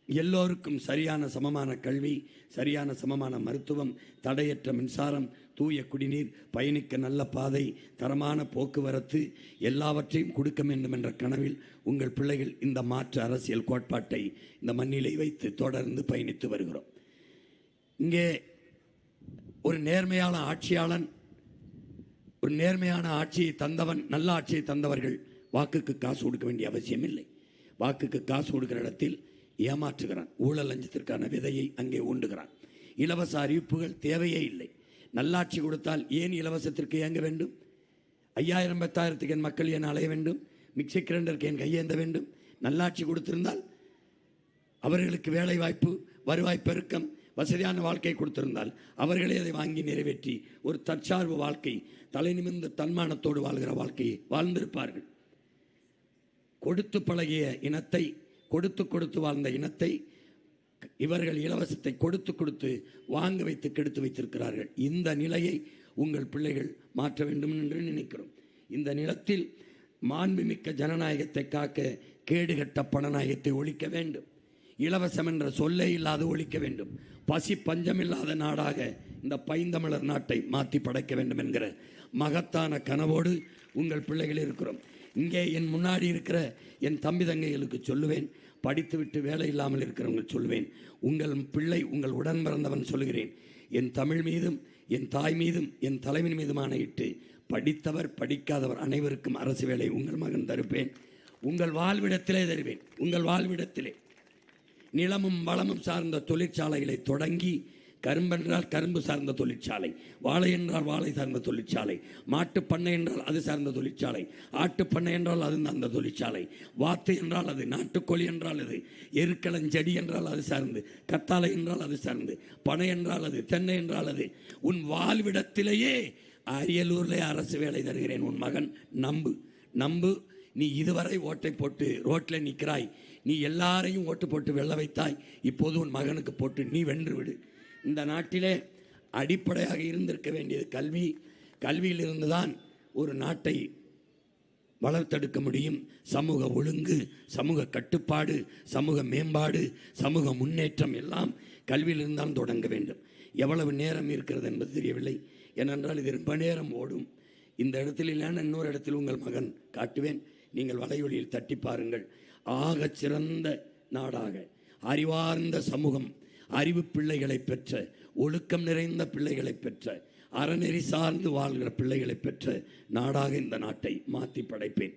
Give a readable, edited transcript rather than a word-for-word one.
எல்லோருக்கும் சரியான சமமான கல்வி, சரியான சமமான மருத்துவம், தடையற்ற மின்சாரம், தூய குடிநீர், பயணிக்க நல்ல பாதை, தரமான போக்குவரத்து எல்லாவற்றையும் கொடுக்க வேண்டும் என்ற கனவில் உங்கள் பிள்ளைகள் இந்த மாற்று அரசியல் கோட்பாட்டை இந்த மண்ணிலை வைத்து தொடர்ந்து பயணித்து வருகிறோம். இங்கே ஒரு நேர்மையான ஆட்சியாளன், ஒரு நேர்மையான ஆட்சியை தந்தவன், நல்ல ஆட்சியை தந்தவர்கள் வாக்குக்கு காசு கொடுக்க வேண்டிய அவசியம் இல்லை. வாக்குக்கு காசு கொடுக்கிற இடத்தில் ஏமாற்றுகிறான். ஊழல் லஞ்சத்திற்கான விதையை அங்கே ஊண்டுகிறான். இலவச அறிவிப்புகள் தேவையே இல்லை. நல்லாட்சி கொடுத்தால் ஏன் இலவசத்திற்கு இயங்க வேண்டும்? 5000 10,000க்கு என் மக்கள் ஏன் அலைய வேண்டும்? மிக்சி கிரைண்டருக்கு என் கையேந்த வேண்டும்? நல்லாட்சி கொடுத்திருந்தால் அவர்களுக்கு வேலை வாய்ப்பு, வருவாய் பெருக்கம், வசதியான வாழ்க்கை கொடுத்திருந்தால் அவர்களே அதை வாங்கி நிறைவேற்றி ஒரு தற்சார்பு வாழ்க்கை, தலை நிமிர்ந்த தன்மானத்தோடு வாழ்கிற வாழ்க்கையை வாழ்ந்திருப்பார்கள். கொடுத்து பழகிய இனத்தை, கொடுத்து வாழ்ந்த இனத்தை இவர்கள் இலவசத்தை கொடுத்து வாங்க வைத்து கெடுத்து வைத்திருக்கிறார்கள். இந்த நிலையை உங்கள் பிள்ளைகள் மாற்ற வேண்டும் என்று நினைக்கிறோம். இந்த நிலத்தில் மாண்புமிக்க ஜனநாயகத்தை காக்க கேடுகட்ட பணநாயகத்தை ஒழிக்க வேண்டும். இலவசம் என்ற சொல்லே இல்லாது ஒழிக்க வேண்டும். பசி பஞ்சமில்லாத நாடாக இந்த பைந்தமிழர் நாட்டை மாற்றி படைக்க வேண்டும் என்கிற மகத்தான கனவோடு உங்கள் பிள்ளைகள் இருக்கிறோம். இங்கே என் முன்னாடி இருக்கிற என் தம்பி தங்கைகளுக்கு சொல்லுவேன், படித்துவிட்டு வேலை இல்லாமல் இருக்கிறவங்க சொல்லுவேன், உங்கள் பிள்ளை உங்கள் உடன் பிறந்தவன் சொல்கிறேன், என் தமிழ் மீதும் என் தாய் மீதும் என் தலைவன் மீதுமான இட்டு படித்தவர் படிக்காதவர் அனைவருக்கும் அரசு வேலை உங்கள் மகன் தருப்பேன். உங்கள் வாழ்விடத்திலே தருவேன். உங்கள் வாழ்விடத்திலே நிலமும் வளமும் சார்ந்த தொழிற்சாலைகளை தொடங்கி, கரும்பென்றால் கரும்பு சார்ந்த தொழிற்சாலை, வாழை என்றால் வாழை சார்ந்த தொழிற்சாலை, மாட்டு பண்ணை என்றால் அது சார்ந்த தொழிற்சாலை, ஆட்டு பண்ணை என்றால் அது அந்த தொழிற்சாலை, வாத்து என்றால் அது, நாட்டுக்கோழி என்றால் அது, எருக்களஞ்செடி என்றால் அது சார்ந்து, கத்தாழை என்றால் அது சார்ந்து, பனை என்றால் அது, தென்னை என்றால் அது. உன் வாழ்விடத்திலேயே அரியலூரிலே அரசு வேலை தருகிறேன். உன் மகன் நம்பு. நீ இதுவரை ஓட்டை போட்டு ரோட்டில் நிற்கிறாய். நீ எல்லாரையும் ஓட்டு போட்டு வெல்ல வைத்தாய். இப்போது உன் மகனுக்கு போட்டு நீ வென்று விடு. இந்த நாட்டிலே அடிப்படையாக இருந்திருக்க வேண்டியது கல்வி. கல்வியிலிருந்து தான் ஒரு நாட்டை வளர்த்தெடுக்க முடியும். சமூக ஒழுங்கு, சமூக கட்டுப்பாடு, சமூக மேம்பாடு, சமூக முன்னேற்றம் எல்லாம் கல்வியிலிருந்தான் தொடங்க வேண்டும். எவ்வளவு நேரம் இருக்கிறது என்பது தெரியவில்லை. ஏனென்றால் இது ரொம்ப நேரம் ஓடும். இந்த இடத்தில் இல்லைன்னா இன்னொரு இடத்தில் உங்கள் மகன் காட்டுவேன். நீங்கள் வலையொலியில் தட்டி பாருங்கள். ஆகச் சிறந்த நாடாக, அறிவார்ந்த சமூகம், அறிவு பிள்ளைகளை பெற்ற, ஒழுக்கம் நிறைந்த பிள்ளைகளை பெற்ற, அறநெறி சார்ந்து வாழ்கிற பிள்ளைகளை பெற்ற நாடாக இந்த நாட்டை மாற்றி படைப்பேன்.